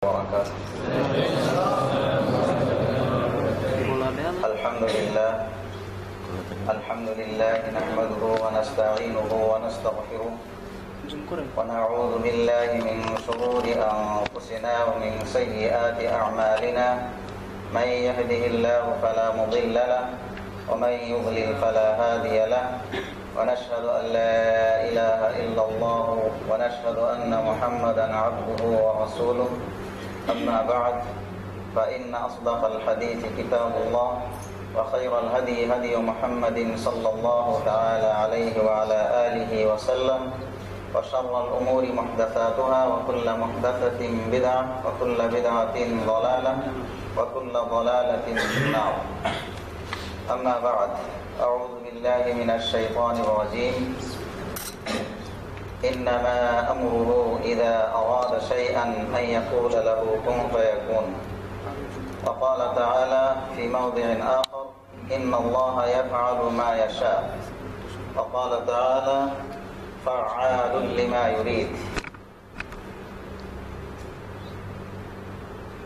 وبركاته. الحمد لله نحمده ونستعينه ونستغفره ونعوذ بالله من شرور أنفسنا ومن سيئات أعمالنا. من يهده الله فلا مضل له ومن يضلل فلا هادي له. ونشهد أن لا إله إلا الله ونشهد أن محمدا عبده ورسوله. أما بعد فإن أصدق الحديث كتاب الله وخير الهدي هدي محمد صلى الله تعالى عليه وعلى آله وسلم. وشر الأمور محدثاتها وكل محدثة بدعة وكل بدعة ضلالة وكل ضلالة في النار. أما بعد أعوذ بالله من الشيطان الرجيم. إنما أمره إذا أراد شيئا أن يقول له كن فيكون. وقال تعالى في موضع آخر إن الله يفعل ما يشاء. وقال تعالى فعال لما يريد.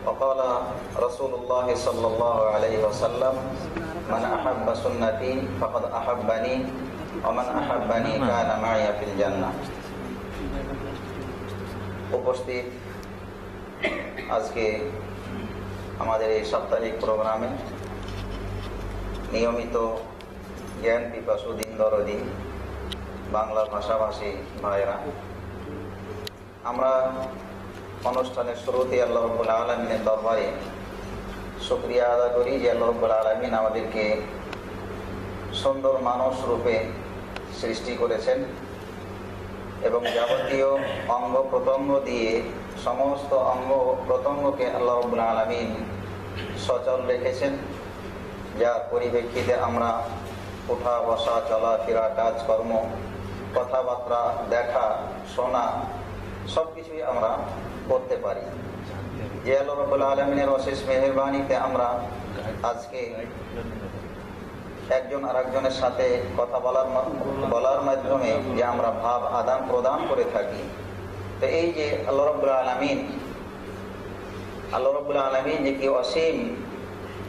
وقال رسول الله صلى الله عليه وسلم من أحب سنتي فقد أحبني ومن أحبني كان معي في الجنة. উপস্থিত আজকে আমাদের এই সাপ্তাহিক প্রোগ্রামে নিয়মিত জ্ঞান পিপাসু দিন দরদি বাংলা ভাষাভাষী ভাইরা, আমরা অনুষ্ঠানের শুরুতে আল্লাহ রাব্বুল আলামিনের দরবারে শুকরিয়া আদা করি যে আল্লাহ রাব্বুল আলামিন আমাদেরকে সুন্দর মানুষ রূপে সৃষ্টি করেছেন এবং যাবতীয় অঙ্গ প্রত্যঙ্গ দিয়ে সমস্ত অঙ্গ প্রত্যঙ্গকে আল্লাহ রাব্বুল আলামিন সচল রেখেছেন, যার পরিপ্রেক্ষিতে আমরা ওঠা বসা চলাফেরা কাজকর্ম কথাবার্তা দেখা শোনা সবকিছুই আমরা করতে পারি। যে আল্লাহ রাব্বুল আলামিনের অশেষ মেহেরবানিতে আমরা আজকে একজন আরেকজনের সাথে কথা বলার মাধ্যমে যে আমরা ভাব আদান প্রদান করে থাকি। তো এই যে আল্লাহ রাব্বুল আলামিন যে কি অসীম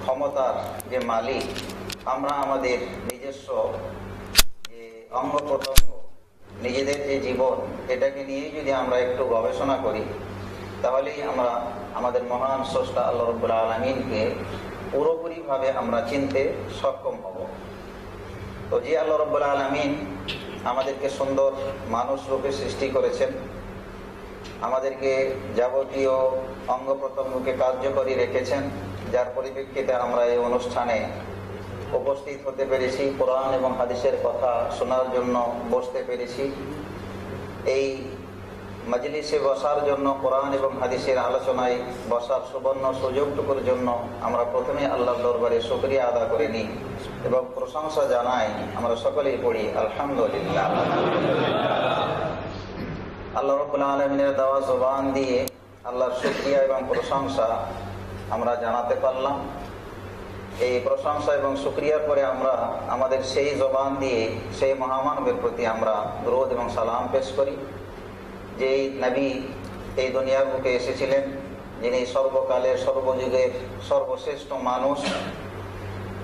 ক্ষমতার যে মালিক, আমরা আমাদের নিজস্ব যে অঙ্গ প্রত্যঙ্গ নিজেদের যে জীবন এটাকে নিয়ে যদি আমরা একটু গবেষণা করি তাহলেই আমরা আমাদের মহান স্রষ্টা আল্লাহ রাব্বুল আলামিনকে পুরোপুরিভাবে আমরা চিনতে সক্ষম হব। তো যে আল্লাহ রাব্বুল আলামিন আমাদেরকে সুন্দর মানুষ রূপে সৃষ্টি করেছেন, আমাদেরকে যাবতীয় অঙ্গ প্রত্যঙ্গকে কার্যকরী রেখেছেন, যার পরিপ্রেক্ষিতে আমরা এই অনুষ্ঠানে উপস্থিত হতে পেরেছি, কোরআন এবং হাদিসের কথা শোনার জন্য বসতে পেরেছি। এই মজলিসে বসার জন্য, কোরআন এবং হাদিসের আলোচনায় বসার সুবর্ণ সুযোগটুকুর জন্য আমরা প্রথমে আল্লাহর দরবারে শুকরিয়া আদা করে নিই এবং প্রশংসা জানাই। আমরা সকলেই পড়ি আলহামদুলিল্লাহ। আল্লাহ রাব্বুল আলামিনের দেওয়া জবান দিয়ে আল্লাহর শুকরিয়া এবং প্রশংসা আমরা জানাতে পারলাম। এই প্রশংসা এবং শুকরিয়ার পরে আমরা আমাদের সেই জবান দিয়ে সেই মহামানবের প্রতি আমরা দরুদ এবং সালাম পেশ করি, যেই নবী এই দুনিয়ার বুকে এসেছিলেন, যিনি সর্বকালের সর্বযুগের সর্বশ্রেষ্ঠ মানুষ।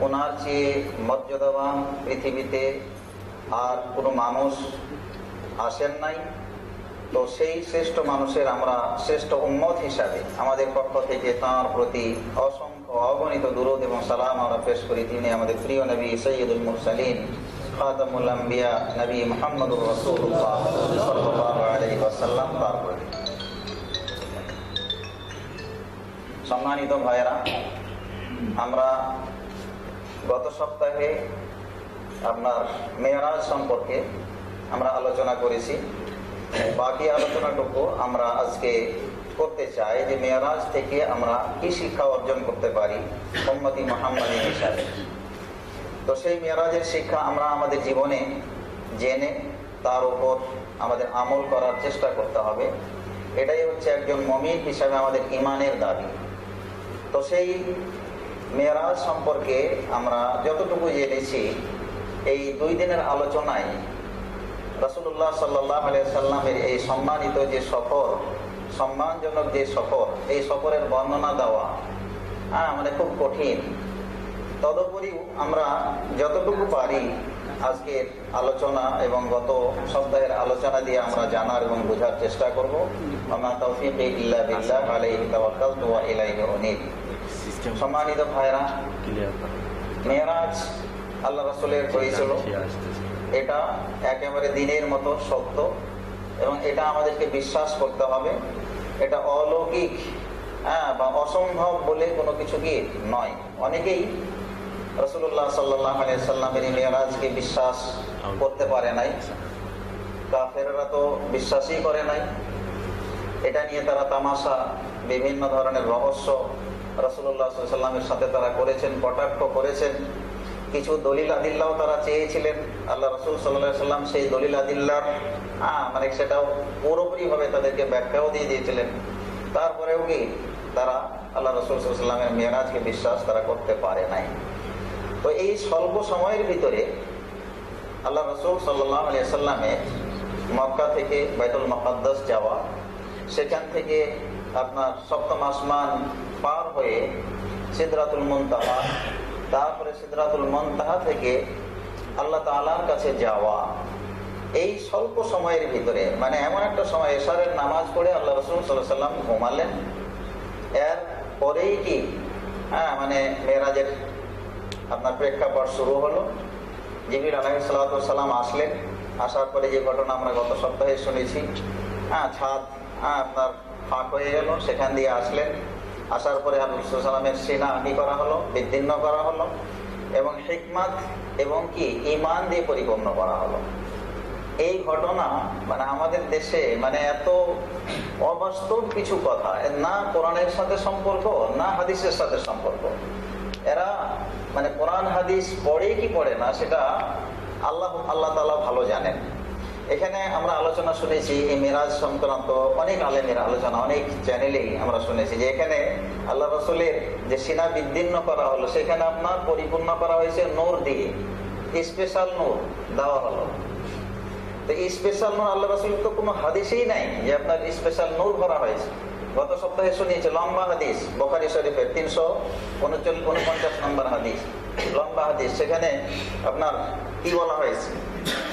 ওনার চেয়ে মর্যাদাবান পৃথিবীতে আর কোনো মানুষ আসেন নাই। তো সেই শ্রেষ্ঠ মানুষের আমরা শ্রেষ্ঠ উম্মত হিসাবে আমাদের পক্ষ থেকে তাঁর প্রতি অসংখ্য অগণিত দুরূদ এবং সালাম আমরা পেশ করি। তিনি আমাদের প্রিয় নবী সৈয়দুল মুরসালিন খাতামুল আম্বিয়া নবী মুহাম্মদুর রাসূলুল্লাহ সাল্লাল্লাহু আলাইহি ওয়াসাল্লাম। তারপরে সম্মানিত ভাইরা, আমরা গত সপ্তাহে আপনার মেরাজ সম্পর্কে আমরা আলোচনা করেছি। বাকি আলোচনাটুকু আমরা আজকে করতে চাই যে মেরাজ থেকে আমরা কি শিক্ষা অর্জন করতে পারি উম্মতি মুহাম্মাদী হিসাবে। তো সেই মেরাজের শিক্ষা আমরা আমাদের জীবনে জেনে তার উপর আমাদের আমল করার চেষ্টা করতে হবে। এটাই হচ্ছে একজন মুমিন হিসাবে আমাদের ঈমানের দাবি। তো সেই মেরাজ সম্পর্কে আমরা যতটুকু জেনেছি, এই 2 দিনের আলোচনায় রাসূলুল্লাহ সাল্লাল্লাহু আলাইহি সাল্লামের এই সম্মানিত যে সফর, সম্মানজনক যে সফর, এই সফরের বর্ণনা দেওয়া মানে খুব কঠিন। তদুপরিও আমরা যতটুকু পারি আজকের আলোচনা এবং গত সপ্তাহের আলোচনা দিয়ে আমরা জানার এবং বোঝার চেষ্টা করব। আমা তাওফীকি ইল্লা বিল্লাহ আলাইহি তাওয়াক্কালতু ওয়া ইলাইহি উনীব। সম্মানিত ভাইরা, মেরাজ আল্লাহ রাসূলের হয়েছিল, এটা একেবারে দিনের মতো সত্য এবং এটা আমাদেরকে বিশ্বাস করতে হবে। এটা অলৌকিক বা অসম্ভব বলে কোনো কিছু কি নয়। অনেকেই রাসূলুল্লাহ সাল্লাল্লাহু আলাইহি সাল্লামের মেরাজকে বিশ্বাস করতে পারে নাই, কাফেররা তো বিশ্বাসই করে নাই। এটা নিয়ে তারা তামাশা, বিভিন্ন ধরনের রহস্য রাসূলুল্লাহ সাল্লাল্লাহু আলাইহি সাল্লামের সাথে তারা করেছেন, কটাক্ষ করেছেন। কিছু দলিল আদিল্লাও তারা চেয়েছিলেন, আল্লাহ রাসূল সাল্লাল্লাহু আলাইহি সাল্লাম সেই দলিল আদিল্লার মানে সেটাও পুরোপুরিভাবে তাদেরকে ব্যাখ্যাও দিয়ে দিয়েছিলেন। তারপরেও কি তারা আল্লাহ রাসূল সাল্লাল্লাহু আলাইহি সাল্লামের মেরাজকে বিশ্বাস তারা করতে পারে নাই। তো এই স্বল্প সময়ের ভিতরে আল্লাহ রাসূল সাল্লাল্লাহু আলাইহি সাল্লামের মক্কা থেকে বাইতুল মুকাদ্দাস যাওয়া, সেখান থেকে আপনার সপ্তম আসমান পার হয়ে সিদরাতুল মুনতাহা, তারপরে সিদরাতুল মুনতাহা থেকে আল্লাহ তাআলার কাছে যাওয়া, এই স্বল্প সময়ের ভিতরে মানে এমন একটা সময় এশারের নামাজ পড়ে আল্লাহ রাসূল সাল্লাল্লাহু আলাইহি সাল্লাম ঘুমালেন। এর পরেই কি মানে মেরাজের আপনার প্রেক্ষাপট শুরু হলো। জিবরিল আলাইহিস সালাতু ওয়াস সালাম আসলেন। আসার পরে যে ঘটনা আমরা গত সপ্তাহে শুনেছি, ছাদ আপনার ফাঁক হয়ে গেল, সেখান দিয়ে আসলেন। আসার পরে রাসূল সাল্লাল্লাহু আলাইহি সাল্লামের সিনা কি করা হলো, বিদীর্ণ করা হলো এবং হিকমত এবং কি ঈমান দিয়ে পরিপূর্ণ করা হলো। এই ঘটনা মানে আমাদের দেশে মানে এত অবাস্তব কিছু কথা, না কোরআনের সাথে সম্পর্ক, না হাদিসের সাথে সম্পর্ক। এরা মানে কোরআন হাদিস পড়ে কি পড়ে না সেটা আল্লাহ তাআলা ভালো জানেন। এখানে আমরা আলোচনা শুনেছি এই মেরাজ সংক্রান্ত, অনেক আলেমের আলোচনা, অনেক চ্যানেলেই আমরা শুনেছি যে এখানে আল্লাহ রাসূলের যে সিনা বিদীর্ণ করা হলো, সেখানে আপনার পরিপূর্ণ করা হয়েছে নূর দিয়ে, স্পেশাল নূর দেওয়া হলো। তো এই স্পেশাল নূর আল্লাহ রাসূলের তো কোনো হাদিসেই নাই যে আপনার স্পেশাল নূর করা হয়েছে। গত সপ্তাহে শুনিয়েছে লম্বা হাদিস, বুখারী শরীফের 349 নম্বর হাদিস, লম্বা হাদিস। সেখানে আপনার কি বলা হয়েছে?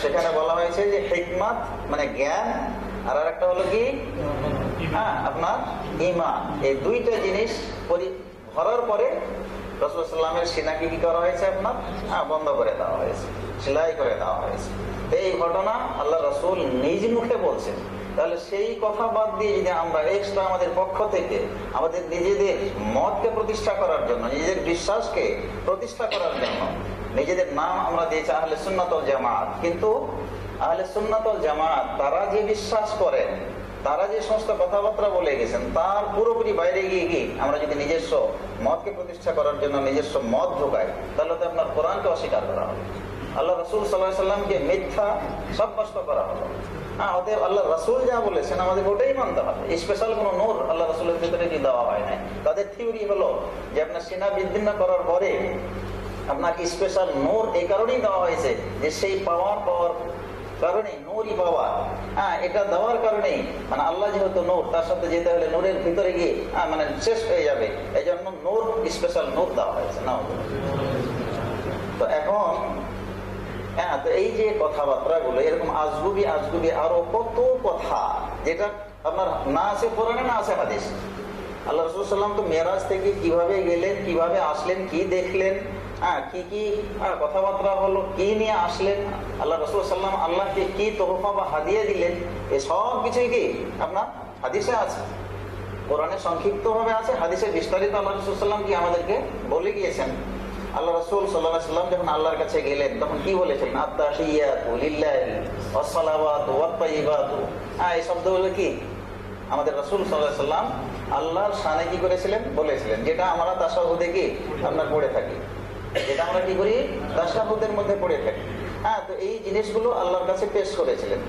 সেখানে বলা হয়েছে যে হিকমত মানে জ্ঞান, আর একটা হলো কি আপনার ঈমান। এই দুইটা জিনিস ভরার পরে রাসূল সাল্লাল্লাহু আলাইহি ওয়াসাল্লামের সিনাকে কি করা হয়েছে আপনার বন্ধ করে দেওয়া হয়েছে, সেলাই করে দেওয়া হয়েছে। এই ঘটনা আল্লাহ রাসূল নিজ মুখে বলছেন। তাহলে সেই কথা বাদ দিয়ে যদি আমরা এক্সট্রা আমাদের পক্ষ থেকে আমাদের নিজেদের মতকে প্রতিষ্ঠা করার জন্য, নিজেদের বিশ্বাসকে প্রতিষ্ঠা করার জন্য নিজেদের নাম আমরা দিয়েছি আহলে সুন্নাত ওয়াল জামাত, কিন্তু আহলে সুন্নাত ওয়াল জামাত তারা যে বিশ্বাস করেন, তারা যে সমস্ত কথাবার্তা বলে গেছেন, তার পুরোপুরি বাইরে গিয়ে কি আমরা যদি নিজস্ব মতকে প্রতিষ্ঠা করার জন্য নিজস্ব মত ঢোকাই, তাহলে তো আপনার কোরআনকে অস্বীকার করা হবে, আল্লাহ রাসূল সাল্লাল্লাহু আলাইহি সাল্লামকে মিথ্যা সাব্যস্ত করা হলো। অতএব আল্লাহ রাসূল যা বলেছেন আমাদের ওটাই মানতে হবে। স্পেশাল কোনো নূর আল্লাহ রাসূলের ভিতরে কি দেওয়া হয় নাই। তাদের থিওরি হলো যে আপনার সিনা বিদীর্ণ করার পরে আপনার স্পেশাল নূর এই কারণেই দেওয়া হয়েছে যে সেই পাওয়ার কারণে নূরই পাওয়া, এটা দেওয়ার কারণেই মানে আল্লাহ যেহেতু নূর, তার সাথে যেতে হলে নূরের ভিতরে গিয়ে মানে শেষ হয়ে যাবে, এই জন্য নূর স্পেশাল নূর দেওয়া হয়েছে না। তো এখন তো এই যে কথাবার্তা গুলো এরকম আজগুবি আরো কত কথা যেটা আপনার না আছে কোরআনে, না আছে হাদিস। আল্লাহ রাসূল সাল্লাল্লাহু আলাইহি ওয়াসাল্লাম তো মেরাজ থেকে কিভাবে গেলেন, কিভাবে আসলেন, কি দেখলেন, কি কথাবার্তা হলো, কি নিয়ে আসলেন, আল্লাহ রাসূল সাল্লাল্লাহু আলাইহি ওয়াসাল্লাম আল্লাহকে কি তোহফা বা হাদিয়া দিলেন, এই সব কিছুই কি আপনার হাদিসে আছে। কোরআনে সংক্ষিপ্ত ভাবে আছে, হাদিসে বিস্তারিত আল্লাহ রাসূল সাল্লাল্লাহু আলাইহি ওয়াসাল্লাম কি আমাদেরকে বলে গিয়েছেন। আল্লাহ রাসূল সাল্লাল্লাহু আলাইহি ওয়াসাল্লাম যখন আল্লাহর কাছে গেলেন তখন কি বলেছিলেন? আত-তাহিয়াতু লিল্লাহি ওয়াস-সালাওয়াতু ওয়াত-তাইয়িবাতু। এই শব্দগুলো কি আমাদের রাসূল সাল্লাল্লাহু আলাইহি ওয়াসাল্লাম আল্লাহর শানে কি করেছিলেন, বলেছিলেন, যেটা আমরা তাশাহুদে কি আমরা পড়ে থাকি, যেটা আমরা কি করি তাশাহুদের মধ্যে পড়ে থাকি। তো এই জিনিসগুলো আল্লাহর কাছে পেশ করেছিলেন।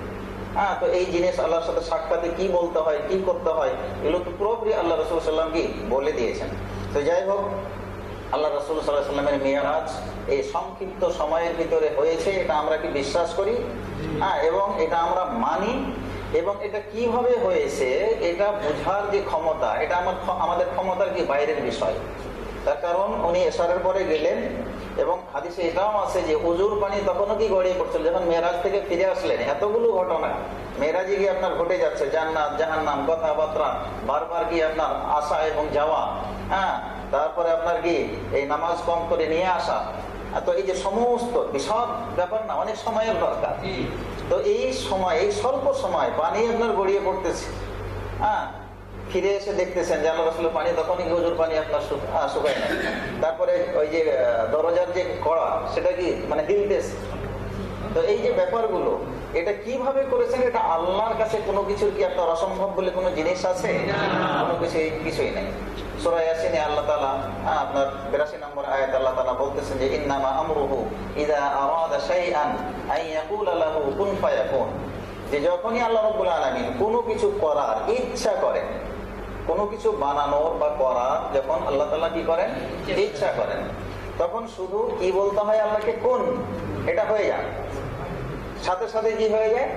তো এই জিনিস আল্লাহর সাথে সাক্ষাতে কি বলতে হয়, কি করতে হয়, এগুলো তো পুরোপুরি আল্লাহ রাসূল সাল্লাল্লাহু আলাইহি ওয়াসাল্লাম কি বলে দিয়েছেন। তো যাই হোক, আল্লাহ রাসূল সাল্লাল্লাহু আলাইহি ওয়াসাল্লামের মিরাজ এই সংক্ষিপ্ত সময়ের ভিতরে হয়েছে, এটা আমরা কি বিশ্বাস করি এবং এটা আমরা মানি এবং এটা কিভাবে হয়েছে এটা বোঝার যে ক্ষমতা, এটা আমাদের ক্ষমতার কি বাইরের বিষয়। তার কারণ উনি এশারের পরে গেলেন এবং হাদিসে এটাও আছে যে উজুর পানি তখনও কি গড়িয়ে পড়ছিল যখন মেরাজ থেকে ফিরে আসলেন। এতগুলো ঘটনা মেরাজে গিয়ে আপনার ঘটে যাচ্ছে, জান্নাত জাহান্নাম কথাবার্তা, বারবার গিয়ে আপনার আসা এবং যাওয়া, হ্যাঁ, তারপরে আপনার কি এই নামাজ কম করে নিয়ে আসা। তো এই যে সমস্ত বিশাল ব্যাপার না, অনেক সময়ের দরকার। তো এই সময়, এই স্বল্প সময় পানি আপনার গড়িয়ে পড়তেছে, হ্যাঁ, ফিরে এসে দেখতেছেন যে আল্লাহ রাসূলের পানি তখনই হুজুর পানি আপনার শুকায় না। তারপরে ওই যে দরজার যে কড়া সেটা কি মানে হিলতেছে। তো এই যে ব্যাপারগুলো এটা কিভাবে করেছেন, এটা আল্লাহর কাছে কোনো কিছুর কি আপনার অসম্ভব বলে কোনো জিনিস আছে? কোনো কিছুই নাই। সূরা ইয়াসিনে আল্লাহ তাআলা আপনার 82 নম্বর আয়াত আল্লাহ তাআলা বলতেছেন যে ইন্নামা আমরুহু ইযা আরাদা শাইআন আন ইয়াকুলা লাহু কুন ফায়াকুন, যে যখনই আল্লাহ রাব্বুল আলামিন কোনো কিছু করার ইচ্ছা করেন, কোনো কিছু বানানোর বা করার যখন আল্লাহ তাআলা কি করেন, ইচ্ছা করেন, তখন শুধু কি বলতে হয় আল্লাহকে, কোন, এটা হয়ে যায়, সাথে সাথে কি হয়ে যায়,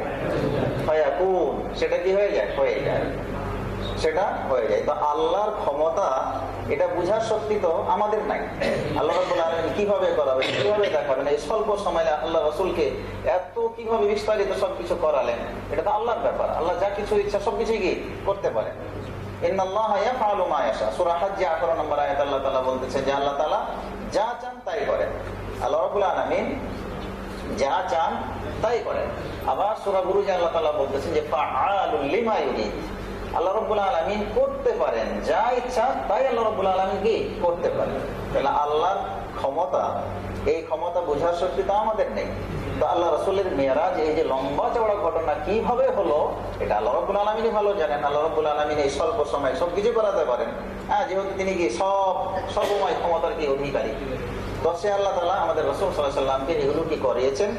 ফায়াকুন, সেটা কি হয়ে যায়, হয়ে যায়, সেটা হয়ে যায়। তো আল্লাহর ক্ষমতা এটা বুঝার শক্তি তো আমাদের নাই। আল্লাহ রাব্বুল আলামিন কিভাবে করাবেন, কিভাবে দেখাবেন, এই স্বল্প সময়ে আল্লাহ রাসূলকে এত কিভাবে বিস্তারিত সবকিছু করালেন, এটা তো আল্লাহর ব্যাপার। আল্লাহ যা কিছু ইচ্ছা সবকিছুই কি করতে পারেন। ইন্নাল্লাহা ইয়াফআলু মা ইয়াশা, সূরা হজ্জে 18 নম্বর আয়াতে আল্লাহ তাআলা বলতেছে যে আল্লাহ তাআলা যা চান তাই করেন। আল্লাহ রাব্বুল আলামিন যা চান তাই করেন। আবার সূরা বুরুজে আল্লাহ তাআলা বলতেছেন যে ফাআলুল লিমা ইউরিদ, আল্লাহ রাব্বুল আলামিন করতে পারেন যা ইচ্ছা তাই আল্লাহ রাব্বুল আলামিন কি করতে পারেন। তাহলে আল্লাহর ক্ষমতা, এই ক্ষমতা বোঝার শক্তি তো আমাদের নেই। তো আল্লাহ রাসূলের মেরাজ, এই যে লম্বা চওড়া ঘটনা কিভাবে হলো, এটা আল্লাহ রাব্বুল আলামিনই ভালো জানেন। আল্লাহ রাব্বুল আলামিন এই স্বল্প সময়ে সবকিছু করাতে পারেন, হ্যাঁ, যেহেতু তিনি কি সর্বময় ক্ষমতার কি অধিকারী। তো সে আল্লাহ তাআলা আমাদের রাসূল সাল্লাল্লাহু আলাইহি ওয়াসাল্লামকে এগুলো কি করিয়েছেন।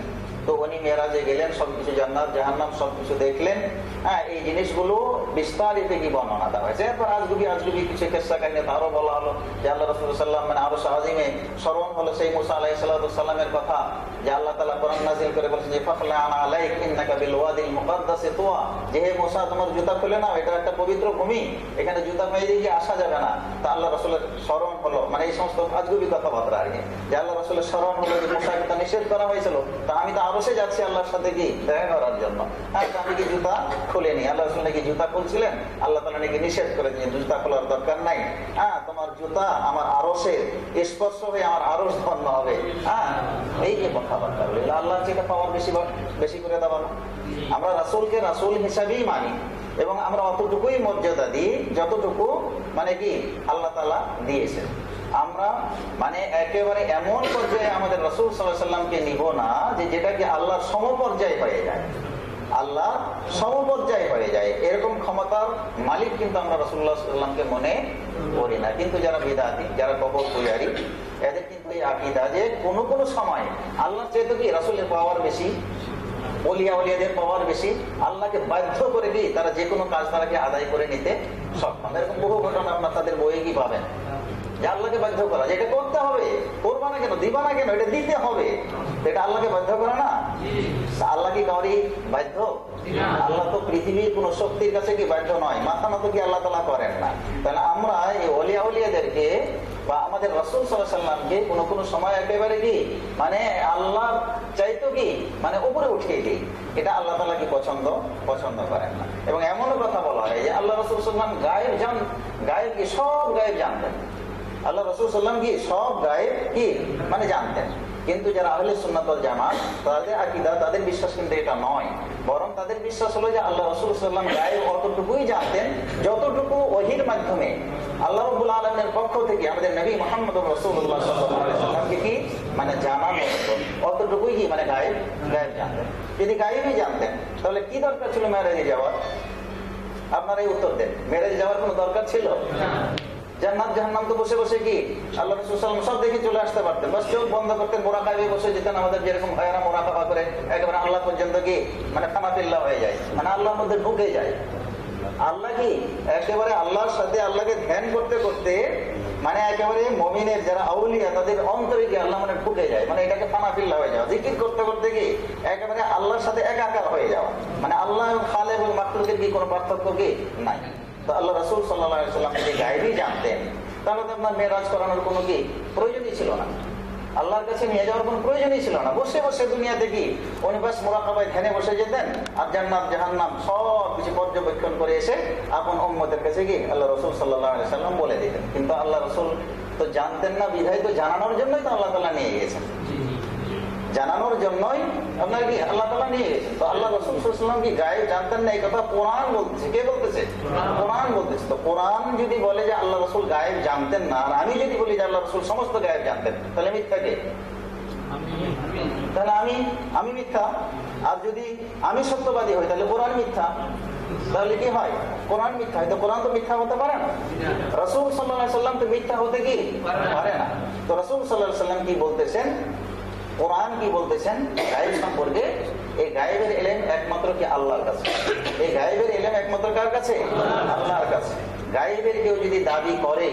তো উনি মেরাজে গেলেন, সবকিছু জান্নাত জাহান্নাম সবকিছু দেখলেন, হ্যাঁ, এই জিনিসগুলো বিস্তারিত কি বর্ণনা দেওয়া হয়েছে। এরপর আজগুবি কিছু কিসসা কাহিনী আরো বলা হলো যে আল্লাহ রাসূল সাল্লাল্লাহু আলাইহি ওয়াসাল্লাম মানে আরশ আজিমে স্মরণ হলো সেই মুসা আলাইহিস সালামের কথা, যে আল্লাহ তাআলা কোরআন নাযিল করে বলেছেন যে ফাখলা'আন আলাইক ইন্নাকা বিল ওয়াদিল মুকাদ্দাসি তুয়া, যে হে মুসা তোমার জুতা খুলে নাও, এটা একটা পবিত্র ভূমি, এখানে জুতা মেরে দিয়ে আসা যাবে না। তা আল্লাহ রাসূলের স্মরণ হলো, মানে এই সমস্ত আজগুবি কথাবার্তা আর কি, যে আল্লাহ রাসূলের স্মরণ হলো যে মুসাকে তো নিষেধ করা হয়েছিল, তা আমি তো আরশে যাচ্ছি আল্লাহর সাথে কি দেখা করার জন্য, হ্যাঁ, আমি কি জুতা খুলে নি। আল্লাহ রাসূল নাকি জুতা খুলছিলেন, আল্লাহ তাআলা নাকি নিষেধ করে দিলেন জুতা খোলার দরকার নাই, হ্যাঁ, তোমার জুতা আমার আরশের স্পর্শ হয়ে আমার আরশ ধন্য হবে, হ্যাঁ, এই যে কথাবার্তা বলে আল্লাহর যেটা পাওয়ার বেশি করে দেওয়া না। আমরা রাসূলকে রাসূল হিসাবেই মানি এবং আমরা অতটুকুই মর্যাদা দিই যতটুকু মানে কি আল্লাহ তাআলা দিয়েছেন। আমরা মানে একেবারে এমন পর্যায়ে আমাদের রাসূল সাল্লাল্লাহু আলাইহি ওয়াসাল্লামকে নিব না যে যেটাকে আল্লাহর সমপর্যায় হয়ে যায়, আল্লাহ সমপর্যায় হয়ে যায়, এরকম ক্ষমতার মালিক কিন্তু আমরা রাসূলুল্লাহ সাল্লাল্লাহু আলাইহি ওয়াসাল্লামকে মনে করি না। কিন্তু যারা বিদআতি, যারা কবর পূজারী, এদের কিন্তু এই আকীদা যে কোনো সময় আল্লাহর চাইতে কি রাসূলের পাওয়ার বেশি, ওলিয়াদের পাওয়ার বেশি, আল্লাহকে বাধ্য করে কি তারা যে কোনো কাজ তারাকে আদায় করে নিতে সক্ষম। এরকম বহু ঘটনা আপনার তাদের বইয়ে কি পাবেন, যে আল্লাহকে বাধ্য করা, যে এটা করতে হবে, করবা না কেন, দিবা না কেন, এটা দিতে হবে, এটা আল্লাহকে বাধ্য করা না। আল্লাহ কি কাউরি বাধ্য? আল্লাহ তো পৃথিবীর কোন শক্তির কাছে কি বাধ্য নয়, মাথা মতো কি আল্লাহ তাআলা করেন না। তাহলে আমরা এই ওলিয়াদেরকে বা আমাদের রাসূল সাল্লাল্লাহু আলাইহি ওয়াসাল্লামকে কোনো সময় একেবারে কি মানে আল্লাহ চাইতো কি মানে উপরে উঠিয়ে দিই, এটা আল্লাহ তাআলা কি পছন্দ করেন না। এবং এমনও কথা বলা হয় যে আল্লাহ রাসূল সাল্লাল্লাহু আলাইহি ওয়াসাল্লাম গায়েব কি সব গায়েব জানতেন, আল্লাহ রাসূল সাল্লাল্লাহু আলাইহি ওয়াসাল্লাম কি সব গায়েব কি মানে জানতেন। কিন্তু যারা আহলে সুন্নাত ওয়াল জামাত, তাদের আকীদা, তাদের বিশ্বাস কিন্তু এটা নয়, বরং তাদের বিশ্বাস হলো যে আল্লাহ রাসূল সাল্লাল্লাহু আলাইহি ওয়াসাল্লাম গায়েব অতটুকুই জানতেন যতটুকু ওহীর মাধ্যমে আল্লাহ রাব্বুল আলামিনের পক্ষ থেকে আমাদের নবী মুহাম্মদুর রাসূলুল্লাহ সাল্লাল্লাহু আলাইহি ওয়াসাল্লামকে কি মানে জানানো হতো, অতটুকুই কি মানে গায়েব জানতেন। যদি গায়েবই জানতেন তাহলে কি দরকার ছিল মেরাজে যাওয়ার? আপনারা এই উত্তর দেন, মেরাজে যাওয়ার কোনো দরকার ছিল? জান্নাত জাহান্নাম তো বসে বসে কি আল্লাহ রাসূল সাল্লাল্লাহু আলাইহি ওয়াসাল্লাম সব দেখে চলে আসতে পারতেন, বাস চোখ বন্ধ করতেন, মুরাকাবায় বসে যেতেন। আমাদের যেরকম ভাইয়ারা মুরাকাবা করে একেবারে আল্লাহ পর্যন্ত কি মানে ফানাফিল্লাহ হয়ে যায়, মানে আল্লাহর মধ্যে ঢুকে যায়। আল্লাহ কি একেবারে আল্লাহর সাথে আল্লাহকে ধ্যান করতে করতে মানে একেবারে মুমিনের যারা আউলিয়া তাদের অন্তরে গিয়ে আল্লাহ মানে ঢুকে যায়, মানে এটাকে ফানাফিল্লা হয়ে যাওয়া, জিকির করতে করতে গিয়ে একেবারে আল্লাহর সাথে একাকার হয়ে যাওয়া, মানে আল্লাহ খালেক এবং মাখলুকের কি কোনো পার্থক্য কি নাই। তো আল্লাহ রাসূল সাল্লাল্লাহু আলাইহি ওয়াসাল্লাম যদি গায়েবই জানতেন তাহলে তো আপনার মেরাজ করানোর কোনো কি প্রয়োজনই ছিল না, আল্লাহর কাছে নিয়ে যাওয়ার কোনো প্রয়োজনই ছিল না। বসে বসে দুনিয়াতে কি উনি বাস মুরাকাবায় ধ্যানে বসে যেতেন আর জান্নাত জাহান্নাম সব কিছু পর্যবেক্ষণ করে এসে আপন উম্মতের কাছে কি আল্লাহ রাসূল সাল্লাল্লাহু আলাইহি ওয়াসাল্লাম বলে দিতেন। কিন্তু আল্লাহ রাসূল তো জানতেন না, বিধায় তো জানানোর জন্যই তো আল্লাহ তাআলা নিয়ে গেছেন, জানানোর জন্যই আপনার কি আল্লাহ তাআলা নিয়ে গেছেন। তো আল্লাহ রাসূল সাল্লাল্লাহু আলাইহি ওয়াসাল্লাম কি গায়েব জানতেন না, এই কথা কোরআন বলতেছে। কে বলতেছে? কোরআন বলতেছে। তো কোরআন যদি বলে যে আল্লাহ রাসূল গায়েব জানতেন না, আর আমি যদি বলি যে আল্লাহ রাসূল সমস্ত গায়েব জানতেন, তাহলে মিথ্যা কে? তাহলে আমি মিথ্যা। আর যদি আমি সত্যবাদী হই তাহলে কোরআন মিথ্যা। তাহলে কি হয়? কোরআন মিথ্যা হয়। তো কোরআন তো মিথ্যা হতে পারে না, রাসূল সাল্লাল্লাহু আলাইহি ওয়াসাল্লাম তো মিথ্যা হতে কি পারে না। তো রাসূল সাল্লাল্লাহু আলাইহি ওয়াসাল্লাম কি বলতেছেন, কোরআন কি বলতেছেন গায়েব সম্পর্কে? এই গায়েবের ইলম একমাত্র কি আল্লাহর কাছে। এই গায়েবের ইলম একমাত্র কার কাছে? আল্লাহর কাছে। গায়েবের কেউ যদি দাবি করে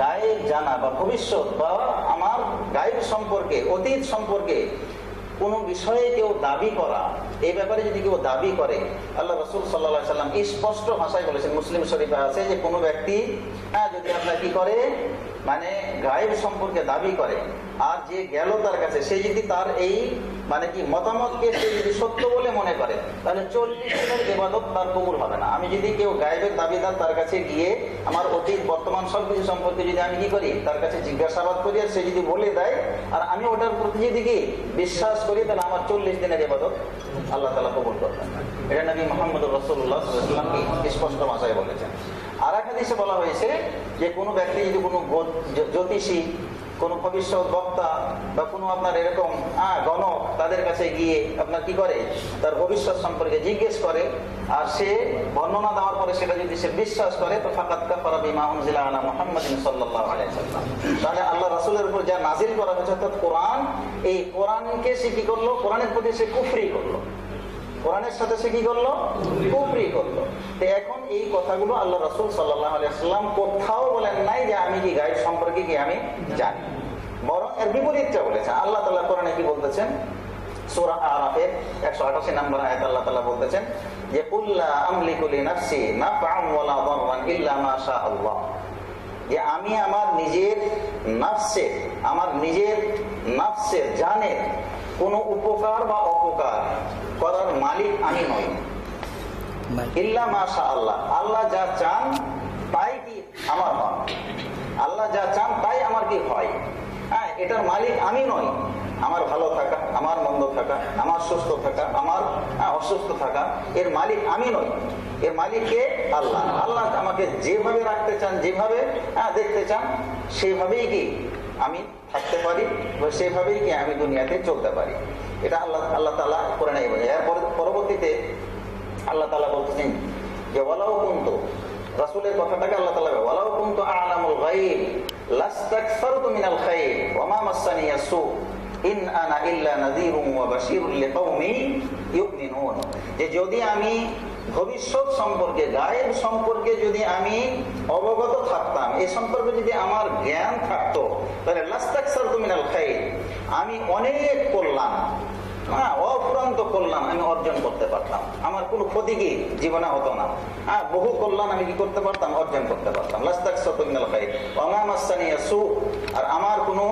গায়েব জানা বা ভবিষ্যৎ বা আমার গায়েব সম্পর্কে, অতীত সম্পর্কে কোন বিষয়ে কেউ দাবি করা, এই ব্যাপারে যদি কেউ দাবি করে, আল্লাহ রাসূল সাল্লাল্লাহু আলাইহি ওয়াসাল্লাম স্পষ্ট ভাষায় বলেছেন, মুসলিম শরীফে আছে যে কোনো ব্যক্তি যদি আপনার কি করে মানে গায়েব সম্পর্কে দাবি করে, আর যে গেল তার কাছে সে যদি তার এই মানে কি মতামতকে সে যদি সত্য বলে মনে করে, তাহলে 40 দিনের ইবাদত তার কবুল হবে না। আমি যদি কেউ গায়েবের দাবিদার তার কাছে গিয়ে আমার অতীত বর্তমান সবকিছু সম্পর্কে যদি আমি কি করি তার কাছে জিজ্ঞাসাবাদ করি, আর সে যদি বলে দেয় আর আমি ওটার প্রতি যদি কি বিশ্বাস করি, তাহলে আমার 40 দিনের ইবাদত আল্লাহ তাআলা কবুল করবেন। এটা নবী মুহাম্মদুর রাসূলুল্লাহ সাল্লাল্লাহু আলাইহি ওয়াসাল্লাম কি স্পষ্ট ভাষায় বলেছেন। আর এক হাদিসে বলা হয়েছে যে কোনো ব্যক্তি যদি কোনো জ্যোতিষী, কোন ভবিষ্যৎ বক্তা বা কোনো আপনার এরকম গণক তাদের কাছে গিয়ে আপনার কি করে তার ভবিষ্যৎ সম্পর্কে জিজ্ঞেস করে, আর সে বর্ণনা দেওয়ার পরে সেটা যদি সে বিশ্বাস করে, তো ফাকাদ কাফারা বিমা উনজিলা আলা মুহাম্মাদিন সাল্লাল্লাহু আলাইহি ওয়াসাল্লাম। তাহলে আল্লাহ রাসূলের উপর যা নাজিল করা হয়েছে অর্থাৎ কোরআন, এই কোরআনকে সে কি করলো? কোরআনের প্রতি সে কুফরি করলো, কোরআনের সাথে সে কি করলো? কুফরি করলো। তো এখন এই কথাগুলো আল্লাহ রাসূল সাল্লাল্লাহু আলাইহি ওয়াসাল্লাম কোথাও বলেন নাই যে আমি কি গায়েব সম্পর্কে কি আমি জানি, বরং এর বিপরীতটা বলেছেন। আল্লাহ তাআলা কোরআনে কি বলতেছেন? সূরা আরাফের 188 নম্বর আয়াত আল্লাহ তাআলা বলতেছেন যে কুল লা আমলিকু লিনাফসি নাফআন ওয়ালা দাররান ইল্লা মা শা আল্লাহ, যে আমি আমার নিজের নাফসের জানের কোনো উপকার বা অপকার করার মালিক আমি নই, ইল্লা মা শা আল্লাহ, আল্লাহ যা চান তাই কি আমার হয়, আল্লাহ যা চান তাই আমার কি হয়। এটার মালিক আমি নই। আমার ভালো থাকা, আমার মন্দ থাকা, আমার সুস্থ থাকা, আমার অসুস্থ থাকা, এর মালিক আমি নই। এর মালিক কে? আল্লাহ। আল্লাহ আমাকে যেভাবে রাখতে চান, যেভাবে দেখতে চান, সেভাবেই কি আমি থাকতে পারি, সেভাবেই কি আমি দুনিয়াতে চলতে পারি। এটা আল্লাহ তাআলা কোরআনে বলে। এর পরবর্তীতে আল্লাহ তাআলা বলতেছেন যে ওয়ালাউ কুনতু, রাসূলের কথাটাকে আল্লাহ তাআলা ওয়ালাউ কুনতু আ'লামুল গায়ব লাস্তাকসারতু মিনাল খায়র ওয়া মা মাসানিয়াস সু ইন আনা ইল্লা নাযীরুন ওয়া বাশীরুন লিকাওমিন ইউমিনুন, যে যদি আমি ভবিষ্যৎ সম্পর্কে, গায়েব সম্পর্কে যদি আমি অবগত থাকতাম, এই সম্পর্কে যদি আমার জ্ঞান থাকতো, তাহলে লাস্তাকসারতু মিনাল খায়র, আমি অনেক কল্যাণ, অফুরন্ত কল্যাণ আমি অর্জন করতে পারতাম। আমার কোনো ক্ষতি কি জীবনে হতো না। বহু কল্যাণ আমি কি করতে পারতাম? অর্জন করতে পারতাম। লাস্তাকসারতু মিনাল খায়র ওয়া মা মাসানিয়াস সু, আর আমার কোনো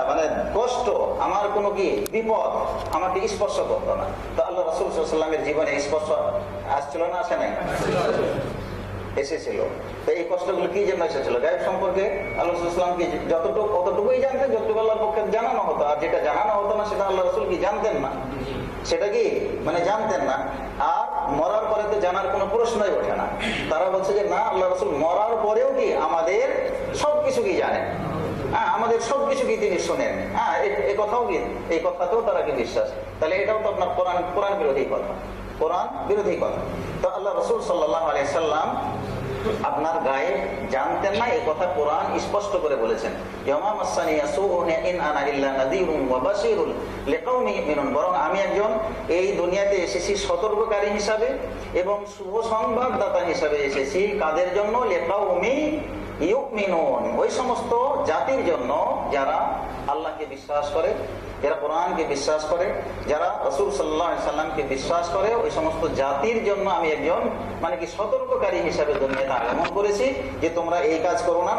মানে কষ্ট, আমার কোনো কি বিপদ আমাকে স্পর্শ করতো না। তো আল্লাহ রাসূল সাল্লাল্লাহু আলাইহি ওয়াসাল্লামের জীবনে স্পর্শ আসছিল না? আসে নাই? এসেছিল। তো এই কষ্টগুলো কি জন্য এসেছিল? গায়েব সম্পর্কে আল্লাহ রাসূল সাল্লাল্লাহু আলাইহি ওয়াসাল্লাম কি যতটুকু অতটুকুই জানতেন, যতটুকু আল্লাহর পক্ষে জানানো হতো, আর যেটা জানানো হতো না সেটা আল্লাহ রাসূল কি জানতেন না, সেটা কি মানে জানতেন না। আর মরার পরে তো জানার কোনো প্রশ্নই ওঠে না। তারা বলছে যে না, আল্লাহ রাসূল মরার পরেও কি আমাদের সবকিছু কি জানেন, আমাদের সবকিছু কি তিনি শোনেন। এই কথাও কি, এই কথাতেও তারা কি বিশ্বাস। তাহলে এটাও তো আপনার কোরআন বিরোধী কথা, কোরআন বিরোধী কথা। তো আল্লাহ রাসূল সাল্লাল্লাহু আলাইহি সাল্লাম আপনার গায়েব জানতেন না, এই কথা কোরআন স্পষ্ট করে বলেছেন। ইয়ামা মাসানিয়া সুউন ইন আনা ইল্লা নাযীরুন ওয়া বাশীরুন লিকাওমি ইউমিনুন, বরং আমি একজন এই দুনিয়াতে এসেছি সতর্ককারী হিসাবে এবং শুভ সংবাদদাতা হিসাবে এসেছি। কাদের জন্য? লিকাওমি মুমিনুন, ওই সমস্ত জাতির জন্য যারা আল্লাহকে বিশ্বাস করে, যারা কোরআনকে বিশ্বাস করে, যারা রাসূল সাল্লাল্লাহু আলাইহি সাল্লামকে বিশ্বাস করে, ওই সমস্ত জাতির জন্য আমি একজন সতর্ককারী হিসাবে দুনিয়াতে আগমন করেছি যে তোমরা এই কাজ করো না।